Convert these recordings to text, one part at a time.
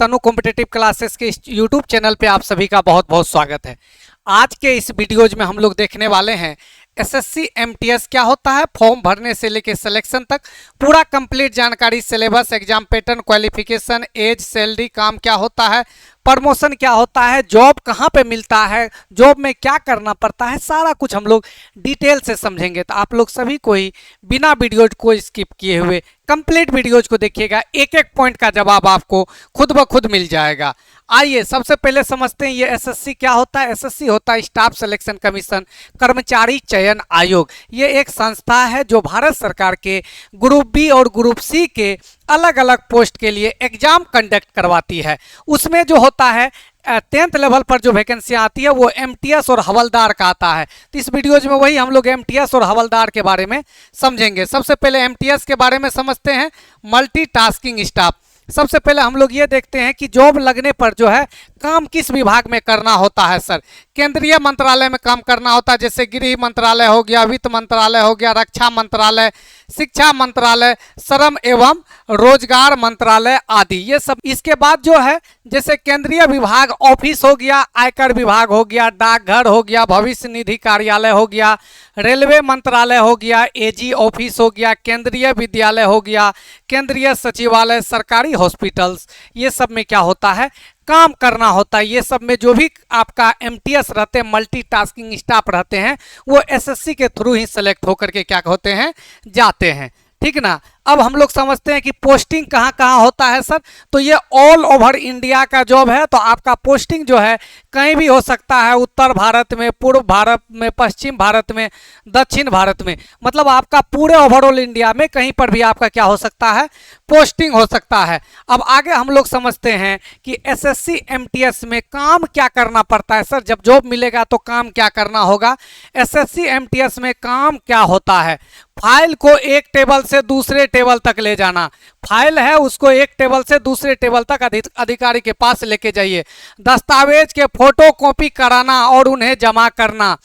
तनु competitive classes के इस YouTube channel पे आप सभी का बहुत बहुत स्वागत है। आज के इस वीडियोज में हम लोग देखने वाले हैं एसएससी एमटीएस क्या होता है, फॉर्म भरने से लेके सिलेक्शन तक पूरा कंप्लीट जानकारी, syllabus, exam pattern, qualification, age, salary, काम क्या होता है, प्रमोशन क्या होता है, जॉब कहाँ पे मिलता है, जॉब में क्या करना पड़ता है, सारा कुछ हम लोग डिटेल से समझेंगे। तो आप लोग सभी को ही बिना वीडियोज को स्किप किए हुए कंप्लीट वीडियोज को देखिएगा, एक एक पॉइंट का जवाब आपको खुद ब खुद मिल जाएगा। आइए सबसे पहले समझते हैं ये एसएससी क्या होता है। एसएससी होता है स्टाफ सिलेक्शन कमीशन, कर्मचारी चयन आयोग। ये एक संस्था है जो भारत सरकार के ग्रुप बी और ग्रुप सी के अलग अलग पोस्ट के लिए एग्जाम कंडक्ट करवाती है। उसमें जो होता है 10th लेवल पर जो वैकेंसियाँ आती है वो एमटीएस और हवलदार का आता है। तो इस वीडियोज में वही हम लोग एमटीएस और हवलदार के बारे में समझेंगे। सबसे पहले एमटीएस के बारे में समझते हैं, मल्टीटास्किंग स्टाफ। सबसे पहले हम लोग ये देखते हैं कि जॉब लगने पर जो है काम किस विभाग में करना होता है। सर, केंद्रीय मंत्रालय में काम करना होता है, जैसे गृह मंत्रालय हो गया, वित्त मंत्रालय हो गया, रक्षा मंत्रालय, शिक्षा मंत्रालय, श्रम एवं रोजगार मंत्रालय आदि, ये सब। इसके बाद जो है जैसे केंद्रीय विभाग ऑफिस हो गया, आयकर विभाग हो गया, डाकघर हो गया, भविष्य निधि कार्यालय हो गया, रेलवे मंत्रालय हो गया, एजी ऑफिस हो गया, केंद्रीय विद्यालय हो गया, केंद्रीय सचिवालय, सरकारी हॉस्पिटल्स, ये सब में क्या होता है, काम करना होता है। ये सब में जो भी आपका एमटीएस रहते हैं, मल्टीटास्किंग स्टाफ रहते हैं, वो एसएससी के थ्रू ही सेलेक्ट होकर के क्या होते हैं, जाते हैं। ठीक ना। अब हम लोग समझते हैं कि पोस्टिंग कहाँ कहाँ होता है। सर, तो ये ऑल ओवर इंडिया का जॉब है। तो आपका पोस्टिंग जो है कहीं भी हो सकता है, उत्तर भारत में, पूर्व भारत में, पश्चिम भारत में, दक्षिण भारत में, मतलब आपका पूरे ओवरऑल इंडिया में कहीं पर भी आपका क्या हो सकता है, पोस्टिंग हो सकता है। अब आगे हम लोग समझते हैं कि एसएससी एमटीएस में काम क्या करना पड़ता है। सर, जब जॉब मिलेगा तो काम क्या करना होगा। एसएससी एमटीएस में काम क्या होता है, फाइल को एक टेबल से दूसरे टेबल तक ले जाना। फाइल है उसको एक टेबल से दूसरे टेबल तक अधिकारी के पास लेके जाइए। दस्तावेज के फोटो कॉपी कराना और उन्हें जमा करना,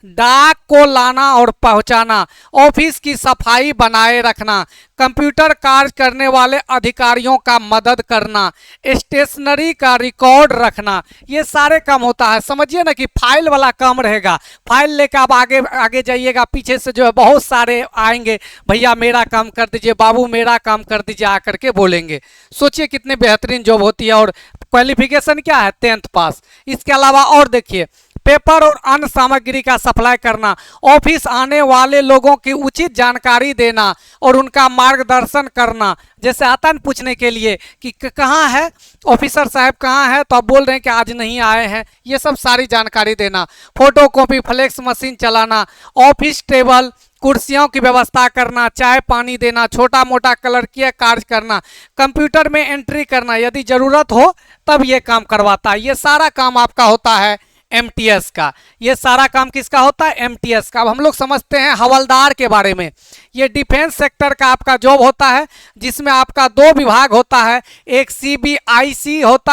डाक को लाना और पहुंचाना, ऑफिस की सफाई बनाए रखना, कंप्यूटर कार्य करने वाले अधिकारियों का मदद करना, स्टेशनरी का रिकॉर्ड रखना, ये सारे काम होता है। समझिए ना कि फाइल वाला काम रहेगा। फाइल लेकर आप आगे आगे जाइएगा, पीछे से जो है बहुत सारे आएंगे, भैया मेरा काम कर दीजिए, बाबू मेरा काम कर दीजिए, आकर के बोलेंगे। सोचिए कितने बेहतरीन जॉब होती है। और क्वालिफिकेशन क्या है, 10th पास। इसके अलावा और देखिए, पेपर और अन्य सामग्री का सप्लाई करना, ऑफिस आने वाले लोगों की उचित जानकारी देना और उनका मार्गदर्शन करना। जैसे आता है पूछने के लिए कि कहाँ है ऑफिसर साहब, कहाँ है, तो आप बोल रहे हैं कि आज नहीं आए हैं, ये सब सारी जानकारी देना। फोटो कॉपी, फ्लैक्स मशीन चलाना, ऑफिस टेबल कुर्सियों की व्यवस्था करना, चाय पानी देना, छोटा मोटा क्लर्कीय कार्य करना, कंप्यूटर में एंट्री करना, यदि जरूरत हो तब ये काम करवाता है। ये सारा काम आपका होता है एमटीएस का। ये सारा काम किसका होता है, एमटीएस का। अब हम लोग समझते हैं हवलदार के बारे में। ये डिफेंस सेक्टर का आपका जॉब होता है, जिसमें आपका दो विभाग होता है, एक सीबीआईसी होता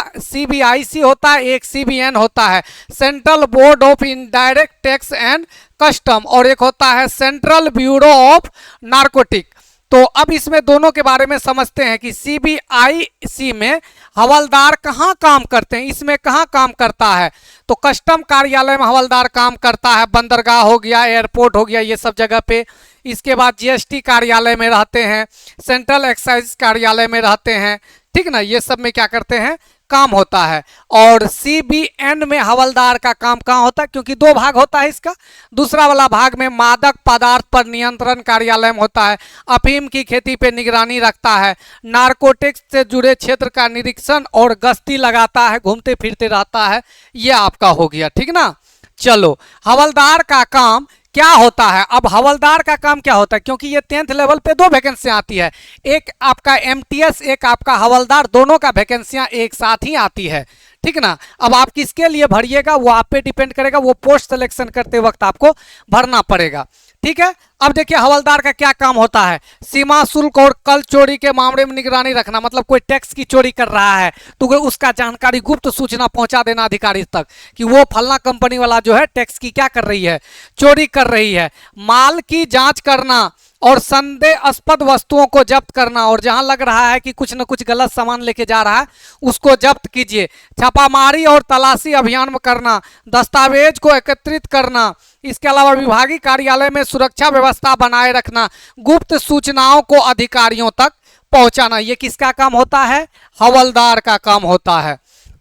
है, एक सीबीएन होता है, central board of indirect tax and custom, और एक होता है सेंट्रल ब्यूरो ऑफ नारकोटिक। तो अब इसमें दोनों के बारे में समझते हैं कि सीबीआईसी में हवलदार कहाँ काम करते हैं, इसमें कहाँ काम करता है। तो कस्टम कार्यालय में हवलदार काम करता है, बंदरगाह हो गया, एयरपोर्ट हो गया, ये सब जगह पे। इसके बाद जीएसटी कार्यालय में रहते हैं, सेंट्रल एक्साइज कार्यालय में रहते हैं। ठीक ना, ये सब में क्या करते हैं, काम होता है। और सीबीएन में हवलदार का काम कहाँ होता है, क्योंकि दो भाग होता है इसका। दूसरा वाला भाग में मादक पदार्थ पर नियंत्रण कार्यालय में होता है, अफीम की खेती पे निगरानी रखता है, नारकोटिक्स से जुड़े क्षेत्र का निरीक्षण और गश्ती लगाता है, घूमते फिरते रहता है। ये आपका हो गया। ठीक ना। चलो, हवलदार का काम क्या होता है। अब हवलदार का काम क्या होता है, क्योंकि ये 10th लेवल पे दो वैकेंसियां आती है, एक आपका एमटीएस, एक आपका हवलदार, दोनों का वैकेंसियां एक साथ ही आती है। ठीक ना। अब आप किसके लिए भरिएगा वो आप पे डिपेंड करेगा, वो पोस्ट सिलेक्शन करते वक्त आपको भरना पड़ेगा। ठीक है। अब देखिए हवलदार का क्या काम होता है, सीमा शुल्क और कर चोरी के मामले में निगरानी रखना। मतलब कोई टैक्स की चोरी कर रहा है तो उसका जानकारी, गुप्त सूचना पहुंचा देना अधिकारी तक कि वो फलना कंपनी वाला जो है टैक्स की क्या कर रही है, चोरी कर रही है। माल की जांच करना और संदेहास्पद वस्तुओं को जब्त करना, और जहां लग रहा है कि कुछ न कुछ गलत सामान लेके जा रहा है उसको जब्त कीजिए। छापामारी और तलाशी अभियान करना, दस्तावेज को एकत्रित करना, इसके अलावा विभागीय कार्यालय में सुरक्षा व्यवस्था बनाए रखना, गुप्त सूचनाओं को अधिकारियों तक पहुंचाना। ये किसका काम होता है? हवलदार का काम होता है।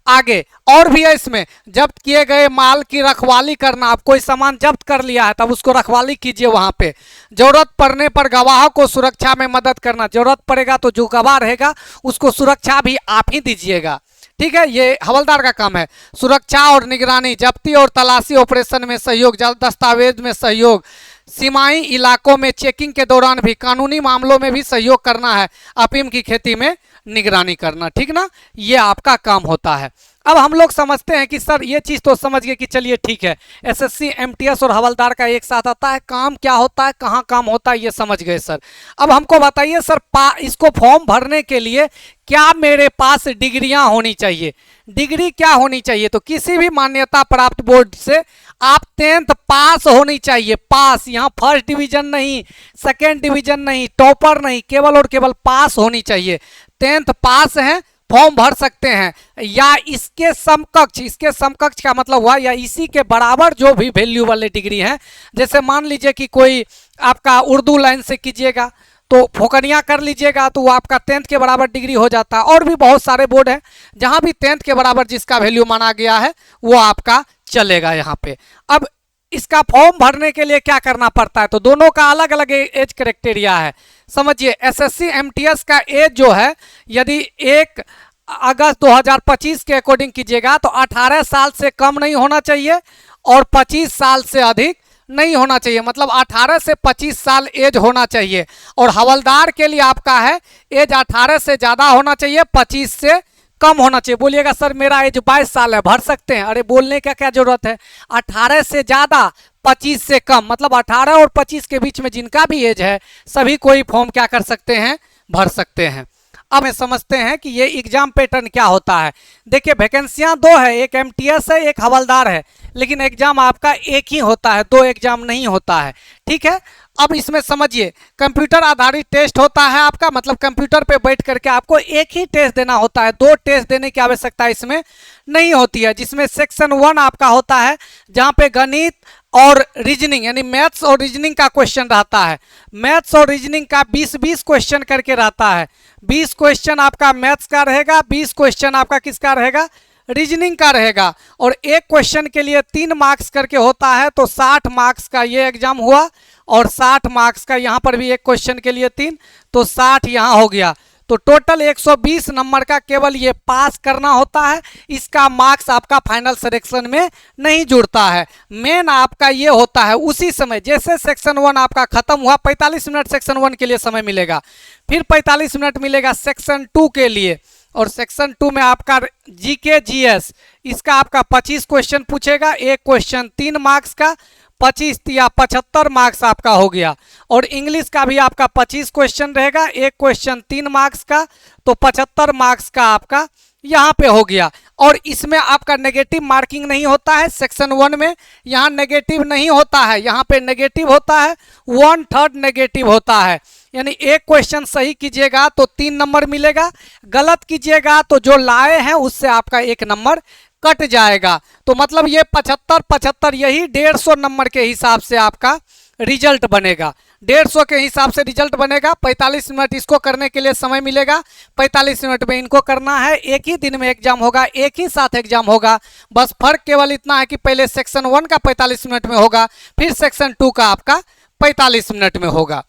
आगे और भी है इसमें, जब्त किए गए माल की रखवाली करना। आप कोई सामान जब्त कर लिया है तब उसको रखवाली कीजिए वहां पे। जरूरत पड़ने पर गवाह को सुरक्षा में मदद करना, जरूरत पड़ेगा तो जो गवाह रहेगा उसको सुरक्षा भी आप ही दीजिएगा, ठीक है, ये हवलदार का काम है। सुरक्षा और निगरानी, जब्ती और तलाशी ऑपरेशन में सहयोग, दस्तावेज में सहयोग, सीमाई इलाकों में चेकिंग के दौरान भी, कानूनी मामलों में भी सहयोग करना है, अफीम की खेती में निगरानी करना, ठीक ना, ये आपका काम होता है। अब हम लोग समझते हैं कि सर ये चीज़ तो समझ गए कि चलिए ठीक है, एसएससी एमटीएस और हवलदार का एक साथ आता है, काम क्या होता है, कहाँ काम होता है, ये समझ गए सर। अब हमको बताइए सर, इसको फॉर्म भरने के लिए क्या मेरे पास डिग्रियां होनी चाहिए? डिग्री क्या होनी चाहिए? तो किसी भी मान्यता प्राप्त बोर्ड से आप 10th पास होनी चाहिए, पास। यहाँ फर्स्ट डिवीजन नहीं, सेकेंड डिवीजन नहीं, टॉपर नहीं, केवल और केवल पास होनी चाहिए। 10th पास है, फॉर्म भर सकते हैं, या इसके समकक्ष, इसके समकक्ष का मतलब हुआ या इसी के बराबर जो भी वैल्यू वाले डिग्री हैं। जैसे मान लीजिए कि कोई आपका उर्दू लाइन से कीजिएगा तो फोकनिया कर लीजिएगा तो वो आपका 10th के बराबर डिग्री हो जाता है। और भी बहुत सारे बोर्ड हैं जहां भी 10th के बराबर जिसका वैल्यू माना गया है वो आपका चलेगा यहाँ पे। अब इसका फॉर्म भरने के लिए क्या करना पड़ता है? तो दोनों का अलग अलग एज क्राइटेरिया है, समझिए। एसएससी एमटीएस का एज जो है, यदि 1 अगस्त 2025 के अकॉर्डिंग कीजिएगा तो 18 साल से कम नहीं होना चाहिए और 25 साल से अधिक नहीं होना चाहिए, मतलब 18 से 25 साल एज होना चाहिए। और हवलदार के लिए आपका है एज 18 से ज़्यादा होना चाहिए, 25 से कम होना चाहिए। बोलिएगा सर मेरा एज 22 साल है, भर सकते हैं? अरे बोलने का क्या जरूरत है, 18 से ज़्यादा 25 से कम, मतलब 18 और 25 के बीच में जिनका भी एज है सभी कोई फॉर्म क्या कर सकते हैं, भर सकते हैं। अब हम समझते हैं कि ये एग्जाम पैटर्न क्या होता है। देखिए वैकेंसियां 2 है, एक एमटीएस है, एक हवलदार है, लेकिन एग्जाम आपका एक ही होता है, 2 एग्जाम नहीं होता है, ठीक है। अब इसमें समझिए, कंप्यूटर आधारित टेस्ट होता है आपका, मतलब कंप्यूटर पे बैठ करके आपको एक ही टेस्ट देना होता है, 2 टेस्ट देने की आवश्यकता इसमें नहीं होती है। जिसमें सेक्शन 1 आपका होता है जहाँ पे गणित और रीजनिंग यानी मैथ्स और रीजनिंग का क्वेश्चन रहता है। मैथ्स और रीजनिंग का 20-20 क्वेश्चन करके रहता है। 20 क्वेश्चन आपका मैथ्स का रहेगा, 20 क्वेश्चन आपका किसका रहेगा, रीजनिंग का रहेगा। और एक क्वेश्चन के लिए 3 मार्क्स करके होता है, तो 60 मार्क्स का ये एग्जाम हुआ और 60 मार्क्स का यहाँ पर भी एक क्वेश्चन के लिए 3, तो 60 यहाँ हो गया। तो टोटल 120 नंबर का केवल ये पास करना होता है, इसका मार्क्स आपका फाइनल सिलेक्शन में नहीं जुड़ता है। मेन आपका ये होता है उसी समय, जैसे सेक्शन 1 आपका खत्म हुआ, 45 मिनट सेक्शन 1 के लिए समय मिलेगा, फिर 45 मिनट मिलेगा सेक्शन 2 के लिए। और सेक्शन 2 में आपका जीके जीएस, इसका आपका 25 क्वेश्चन पूछेगा, एक क्वेश्चन 3 मार्क्स का, 25 या 75 मार्क्स आपका हो गया। और इंग्लिश का भी आपका 25 क्वेश्चन रहेगा, एक क्वेश्चन 3 मार्क्स का, तो 75 मार्क्स का आपका यहाँ पे हो गया। और इसमें आपका नेगेटिव मार्किंग नहीं होता है सेक्शन 1 में, यहाँ नेगेटिव नहीं होता है, यहाँ पे नेगेटिव होता है, 1/3 नेगेटिव होता है। यानी एक क्वेश्चन सही कीजिएगा तो 3 नंबर मिलेगा, गलत कीजिएगा तो जो लाए हैं उससे आपका 1 नंबर कट जाएगा। तो मतलब ये 75-75 यही 150 नंबर के हिसाब से आपका रिजल्ट बनेगा, 150 के हिसाब से रिजल्ट बनेगा। 45 मिनट इसको करने के लिए समय मिलेगा, 45 मिनट में इनको करना है, एक ही दिन में एग्जाम होगा, एक ही साथ एग्जाम होगा। बस फर्क केवल इतना है कि पहले सेक्शन 1 का 45 मिनट में होगा, फिर सेक्शन 2 का आपका 45 मिनट में होगा।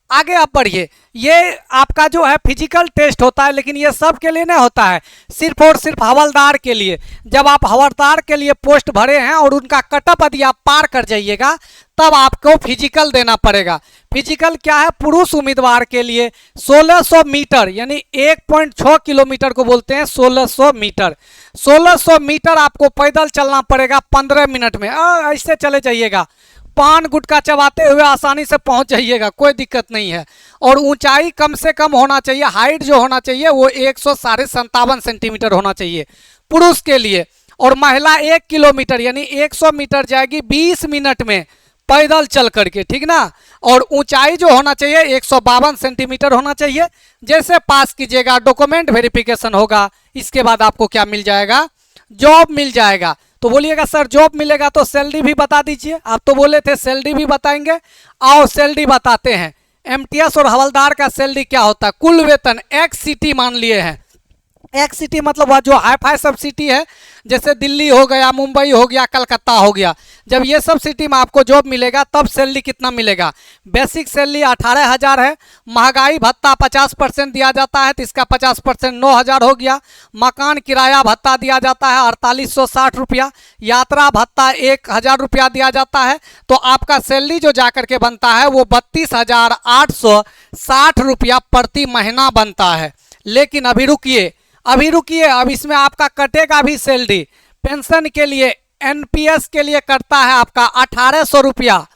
आगे आप बढ़िए, ये आपका जो है फिजिकल टेस्ट होता है, लेकिन ये सब के लिए नहीं होता है, सिर्फ और सिर्फ हवलदार के लिए। जब आप हवलदार के लिए पोस्ट भरे हैं और उनका कटअप यदि आप पार कर जाइएगा तब आपको फिजिकल देना पड़ेगा। फिजिकल क्या है, पुरुष उम्मीदवार के लिए 1600 मीटर यानी 1.6 किलोमीटर को बोलते हैं 1600 मीटर। 1600 मीटर आपको पैदल चलना पड़ेगा 15 मिनट में। ऐसे चले जाइएगा, पान गुटखा चबाते हुए आसानी से पहुंच जाइएगा, कोई दिक्कत नहीं है। और ऊंचाई कम से कम होना चाहिए, हाइट जो होना चाहिए वो 157 सेंटीमीटर होना चाहिए पुरुष के लिए। और महिला 1 किलोमीटर यानी 100 मीटर जाएगी 20 मिनट में, पैदल चल करके, ठीक ना। और ऊंचाई जो होना चाहिए 152 सेंटीमीटर होना चाहिए। जैसे पास कीजिएगा, डॉक्यूमेंट वेरिफिकेशन होगा, इसके बाद आपको क्या मिल जाएगा, जॉब मिल जाएगा। तो बोलिएगा सर जॉब मिलेगा तो सैलरी भी बता दीजिए। आप तो बोले थे सैलरी भी बताएंगे, आओ सैलरी बताते हैं। एमटीएस और हवलदार का सैलरी क्या होता है, कुल वेतन एक्स सिटी मान लिए हैं। एक सिटी मतलब वह जो हाई फाई सब सिटी है, जैसे दिल्ली हो गया, मुंबई हो गया, कलकत्ता हो गया, जब ये सब सिटी में आपको जॉब मिलेगा तब सैलरी कितना मिलेगा। बेसिक सैलरी 18,000 है। महंगाई भत्ता 50% दिया जाता है, तो इसका 50% 9,000 हो गया। मकान किराया भत्ता दिया जाता है 4860 रुपया। यात्रा भत्ता 1,000 रुपया दिया जाता है। तो आपका सैलरी जो जाकर के बनता है वो 32,860 रुपया प्रति महीना बनता है। लेकिन अभी रुकिए, अब इसमें आपका कटेगा भी सैलरी। पेंशन के लिए, एनपीएस के लिए कटता है आपका 1800 रुपया,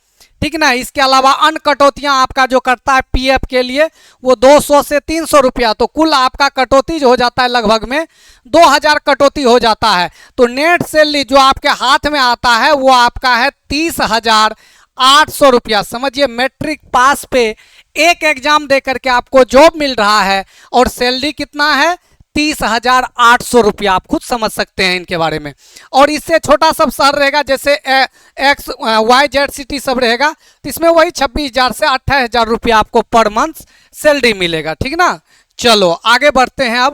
ठीक ना। इसके अलावा अन्य कटौतियां आपका जो करता है पीएफ के लिए वो 200 से 300 रुपया। तो कुल आपका कटौती जो हो जाता है लगभग में 2000 कटौती हो जाता है। तो नेट सैलरी जो आपके हाथ में आता है वो आपका है 30,800 रुपया। समझिए, मैट्रिक पास पे एक एग्जाम दे करके आपको जॉब मिल रहा है और सैलरी कितना है, 30,800 रुपया। आप खुद समझ सकते हैं इनके बारे में। और इससे छोटा सब शहर रहेगा, जैसे एक्स वाई जेड सिटी सब रहेगा, तो इसमें वही 26,000 से 28,000 रुपया आपको पर मंथ सैलरी मिलेगा, ठीक ना। चलो आगे बढ़ते हैं।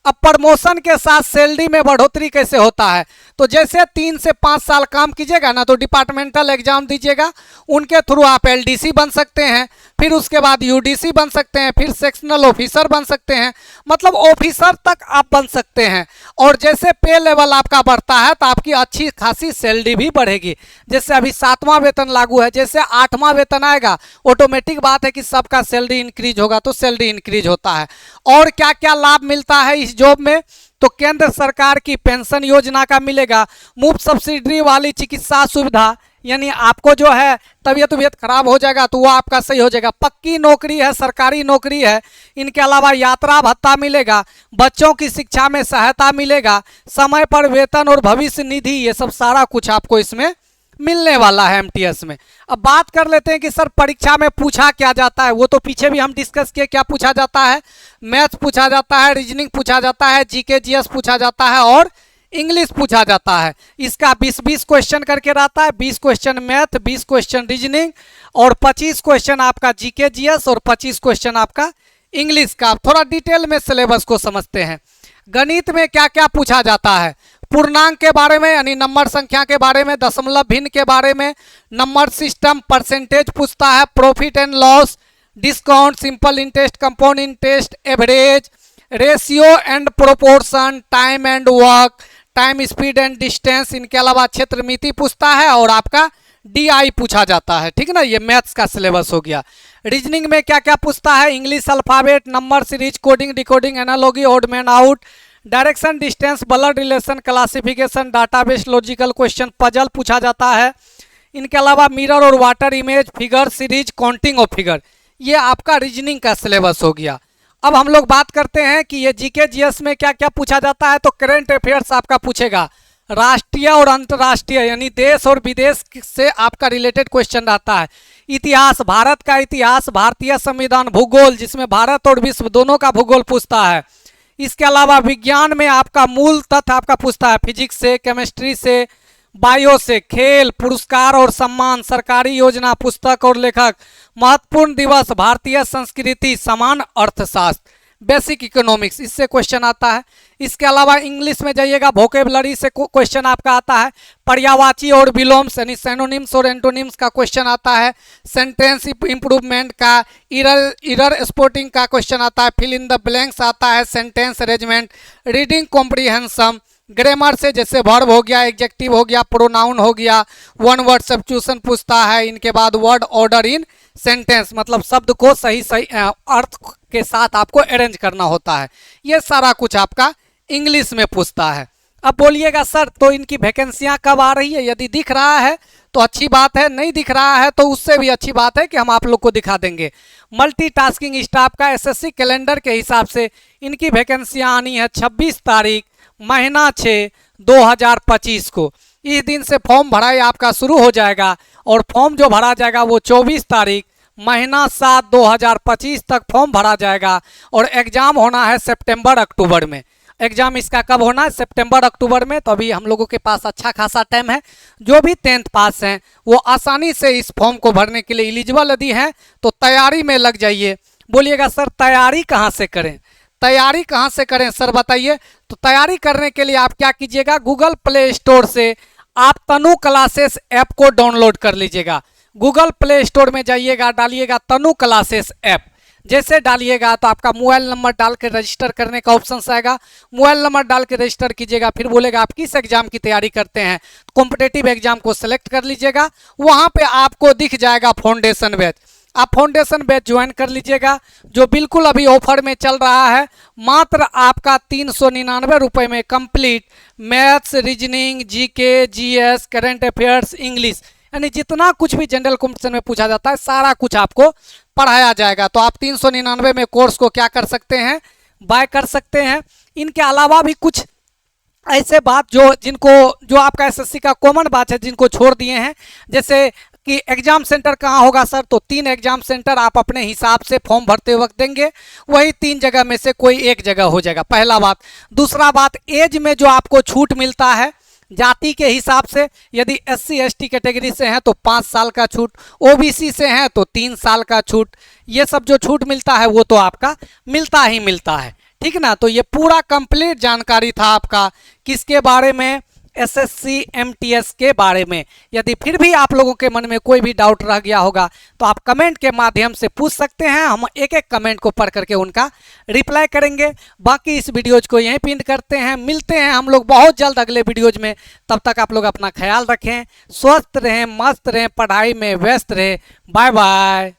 अब प्रमोशन के साथ सैलरी में बढ़ोतरी कैसे होता है, तो जैसे 3 से 5 साल काम कीजिएगा ना तो डिपार्टमेंटल एग्जाम दीजिएगा, उनके थ्रू आप एलडीसी बन सकते हैं, फिर उसके बाद यूडीसी बन सकते हैं, फिर सेक्शनल ऑफिसर बन सकते हैं, मतलब ऑफिसर तक आप बन सकते हैं। और जैसे पे लेवल आपका बढ़ता है तो आपकी अच्छी खासी सैलरी भी बढ़ेगी। जैसे अभी 7वां वेतन लागू है, जैसे 8वां वेतन आएगा ऑटोमेटिक बात है कि सबका सैलरी इंक्रीज होगा, तो सैलरी इंक्रीज होता है। और क्या क्या लाभ मिलता है इस जॉब में, तो केंद्र सरकार की पेंशन योजना का मिलेगा, मुफ्त सब्सिडी वाली चिकित्सा सुविधा, यानी आपको जो है तबीयत खराब हो जाएगा तो वो आपका सही हो जाएगा। पक्की नौकरी है, सरकारी नौकरी है। इनके अलावा यात्रा भत्ता मिलेगा, बच्चों की शिक्षा में सहायता मिलेगा, समय पर वेतन और भविष्य निधि, ये सब सारा कुछ आपको इसमें मिलने वाला है एमटीएस में। अब बात कर लेते हैं कि सर परीक्षा में पूछा क्या जाता है। वो तो पीछे भी हम डिस्कस किए, क्या पूछा जाता है, मैथ्स पूछा जाता है, रीजनिंग पूछा जाता है, जीके जीएस पूछा जाता है और इंग्लिश पूछा जाता है। इसका 20-20 क्वेश्चन करके रहता है, 20 क्वेश्चन मैथ, 20 क्वेश्चन रीजनिंग और 25 क्वेश्चन आपका जीके जीएस और 25 क्वेश्चन आपका इंग्लिश का। थोड़ा डिटेल में सिलेबस को समझते हैं। गणित में क्या क्या पूछा जाता है, पूर्णांक के बारे में यानी नंबर संख्या के बारे में, दशमलव भिन्न के बारे में, नंबर सिस्टम, परसेंटेज पूछता है, profit and loss, discount, simple interest, compound interest, average, ratio and proportion, time and work, time speed and distance. इनके अलावा क्षेत्र मिति पूछता है और आपका डीआई पूछा जाता है, ठीक ना। ये मैथ्स का सिलेबस हो गया। रीजनिंग में क्या क्या पूछता है, English alphabet, number series, coding, decoding, analogy, odd man out, direction, distance, blood relation, classification, database, logical question, puzzle पूछा जाता है। इनके अलावा मिरर और water image, figure series, counting of figure, ये आपका रीजनिंग का सिलेबस हो गया। अब हम लोग बात करते हैं कि ये जीके जीएस में क्या क्या पूछा जाता है। तो करंट अफेयर्स आपका पूछेगा, राष्ट्रीय और अंतर्राष्ट्रीय यानी देश और विदेश से आपका रिलेटेड क्वेश्चन रहता है। इतिहास, भारत का इतिहास, भारतीय संविधान, भूगोल जिसमें भारत और विश्व दोनों का भूगोल पूछता है। इसके अलावा विज्ञान में आपका मूल तथ्य आपका पूछता है, फिजिक्स से, केमिस्ट्री से, बायो से, खेल, पुरस्कार और सम्मान, सरकारी योजना, पुस्तक और लेखक, महत्वपूर्ण दिवस, भारतीय संस्कृति, समान अर्थशास्त्र, बेसिक इकोनॉमिक्स, इससे क्वेश्चन आता है। इसके अलावा इंग्लिश में जाइएगा, वोकेबलरी से क्वेश्चन आपका आता है, पर्यायवाची और विलोम्स यानी सिनोनिम्स और एंटोनिम्स का क्वेश्चन आता है, सेंटेंस इंप्रूवमेंट का, इरर स्पॉटिंग का क्वेश्चन आता है, फिल इन द ब्लैंक्स आता है, sentence arrangement, reading comprehension, grammar से जैसे वर्ब हो गया, एग्जेक्टिव हो गया, प्रोनाउन हो गया, वन वर्ड सब्स्टिट्यूशन पूछता है। इनके बाद वर्ड ऑर्डर इन सेंटेंस, मतलब शब्द को सही अर्थ के साथ आपको अरेंज करना होता है। ये सारा कुछ आपका इंग्लिश में पूछता है। अब बोलिएगा सर तो इनकी वैकेंसियां कब आ रही है, यदि दिख रहा है तो अच्छी बात है, नहीं दिख रहा है तो उससे भी अच्छी बात है कि हम आप लोग को दिखा देंगे। मल्टीटास्किंग स्टाफ का एसएससी कैलेंडर के हिसाब से इनकी वैकेंसियां आनी है 26 तारीख महीना 6 2025 को। इस दिन से फॉर्म भराई आपका शुरू हो जाएगा और फॉर्म जो भरा जाएगा वो 24 तारीख महीना 7 2025 तक फॉर्म भरा जाएगा और एग्ज़ाम होना है सितंबर अक्टूबर में। एग्ज़ाम इसका कब होना है? सितंबर अक्टूबर में। तो अभी हम लोगों के पास अच्छा खासा टाइम है। जो भी 10th पास हैं वो आसानी से इस फॉर्म को भरने के लिए एलिजिबल यदि हैं तो तैयारी में लग जाइए। बोलिएगा सर तैयारी कहाँ से करें, तैयारी कहाँ से करें सर बताइए। तो तैयारी करने के लिए आप क्या कीजिएगा, गूगल प्ले स्टोर से आप तनु क्लासेस ऐप को डाउनलोड कर लीजिएगा। गूगल प्ले स्टोर में जाइएगा, डालिएगा तनु क्लासेस ऐप। जैसे डालिएगा तो आपका मोबाइल नंबर डाल के रजिस्टर करने का ऑप्शन आएगा। मोबाइल नंबर डाल के रजिस्टर कीजिएगा, फिर बोलेगा आप किस एग्जाम की तैयारी करते हैं, कॉम्पिटेटिव एग्जाम को सिलेक्ट कर लीजिएगा। वहाँ पे आपको दिख जाएगा फाउंडेशन बैच, आप फाउंडेशन बैच ज्वाइन कर लीजिएगा जो बिल्कुल अभी ऑफर में चल रहा है। मात्र आपका 399 रुपये में complete maths, reasoning, GK, GS, current affairs, English, यानी जितना कुछ भी जनरल कॉम्पिटिशन में पूछा जाता है सारा कुछ आपको पढ़ाया जाएगा। तो आप 399 में कोर्स को क्या कर सकते हैं, बाय कर सकते हैं। इनके अलावा भी कुछ ऐसे बात जो आपका एसएससी का कॉमन बात है जिनको छोड़ दिए हैं, जैसे कि एग्जाम सेंटर कहाँ होगा सर, तो 3 एग्जाम सेंटर आप अपने हिसाब से फॉर्म भरते वक्त देंगे, वही 3 जगह में से कोई एक जगह हो जाएगा, पहला बात। दूसरा बात, एज में जो आपको छूट मिलता है जाति के हिसाब से, यदि SC ST कैटेगरी से हैं तो 5 साल का छूट, OBC से हैं तो 3 साल का छूट, ये सब जो छूट मिलता है वो तो आपका मिलता ही मिलता है, ठीक ना। तो ये पूरा कंप्लीट जानकारी था आपका किसके बारे में, SSC MTS के बारे में। यदि फिर भी आप लोगों के मन में कोई भी डाउट रह गया होगा तो आप कमेंट के माध्यम से पूछ सकते हैं, हम एक एक कमेंट को पढ़ करके उनका रिप्लाई करेंगे। बाकी इस वीडियोज को यहीं पिन करते हैं, मिलते हैं हम लोग बहुत जल्द अगले वीडियोज में। तब तक आप लोग अपना ख्याल रखें, स्वस्थ रहें, मस्त रहें, पढ़ाई में व्यस्त रहें। Bye bye.